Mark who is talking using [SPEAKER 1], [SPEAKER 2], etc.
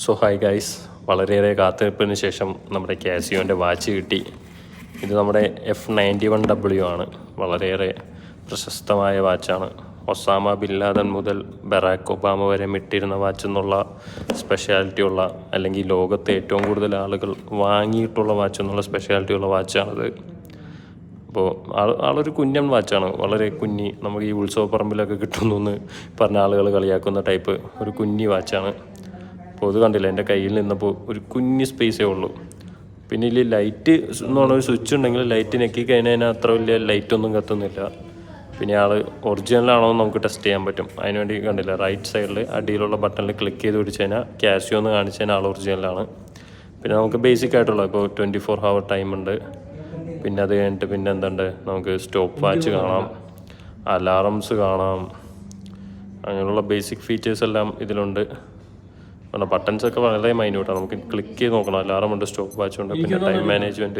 [SPEAKER 1] So hi guys, വളരെയേറെ കാത്തിരിപ്പിന് ശേഷം നമ്മുടെ കാസിയോൻ്റെ വാച്ച് കിട്ടി. ഇത് നമ്മുടെ F91W ആണ്. വളരെയേറെ പ്രശസ്തമായ വാച്ചാണ്. ഒസാമ ബിൻ ലാദൻ മുതൽ ബറാക്ക് ഒബാമ വരെ ഇട്ടിരുന്ന വാച്ച് എന്നുള്ള സ്പെഷ്യാലിറ്റി ഉള്ള, അല്ലെങ്കിൽ ലോകത്തെ ഏറ്റവും കൂടുതൽ ആളുകൾ വാങ്ങിയിട്ടുള്ള വാച്ച് എന്നുള്ള സ്പെഷ്യാലിറ്റി ഉള്ള വാച്ചാണിത്. അപ്പോൾ ആളൊരു കുഞ്ഞൻ വാച്ചാണ്, വളരെ കുഞ്ഞി. നമുക്ക് ഈ ഉത്സവപ്പറമ്പിലൊക്കെ കിട്ടുന്നു എന്ന് പറഞ്ഞ ആളുകൾ കളിയാക്കുന്ന ടൈപ്പ് ഒരു കുഞ്ഞി വാച്ചാണ്. അപ്പോൾ അത് കണ്ടില്ല, എൻ്റെ കയ്യിൽ നിന്നപ്പോൾ ഒരു കുഞ്ഞ് സ്പേസേ ഉള്ളൂ. പിന്നെ ഇതിൽ ലൈറ്റ് എന്ന് പറഞ്ഞൊരു സ്വിച്ച് ഉണ്ടെങ്കിൽ ലൈറ്റ് ഞെക്കി കഴിഞ്ഞാൽ അത്ര വലിയ ലൈറ്റൊന്നും കത്തുന്നില്ല. പിന്നെ ആൾ ഒറിജിനലാണോ എന്ന് നമുക്ക് ടെസ്റ്റ് ചെയ്യാൻ പറ്റും. അതിനുവേണ്ടി കണ്ടില്ല, റൈറ്റ് സൈഡിൽ അടിയിലുള്ള ബട്ടണിൽ ക്ലിക്ക് ചെയ്ത് പിടിച്ച് കഴിഞ്ഞാൽ കാസിയോ എന്ന് കാണിച്ച് കഴിഞ്ഞാൽ ആൾ ഒറിജിനലാണ്. പിന്നെ നമുക്ക് ബേസിക് ആയിട്ടുള്ള ഇപ്പോൾ 24 hour ടൈം ഉണ്ട്. പിന്നെ അത് കഴിഞ്ഞിട്ട് പിന്നെ എന്തുണ്ട്, നമുക്ക് സ്റ്റോപ്പ് വാച്ച് കാണാം, അലാറംസ് കാണാം, അങ്ങനെയുള്ള ബേസിക് ഫീച്ചേഴ്സ് എല്ലാം ഇതിലുണ്ട്. ബട്ടൺസൊക്കെ വളരെ മൈന്യൂട്ടാണ്, നമുക്ക് ക്ലിക്ക് ചെയ്ത് നോക്കണം. അലാറം ഉണ്ട്, സ്റ്റോപ്പ് വാച്ച് ഉണ്ട്, പിന്നെ ടൈം മാനേജ്മെൻറ്റ്.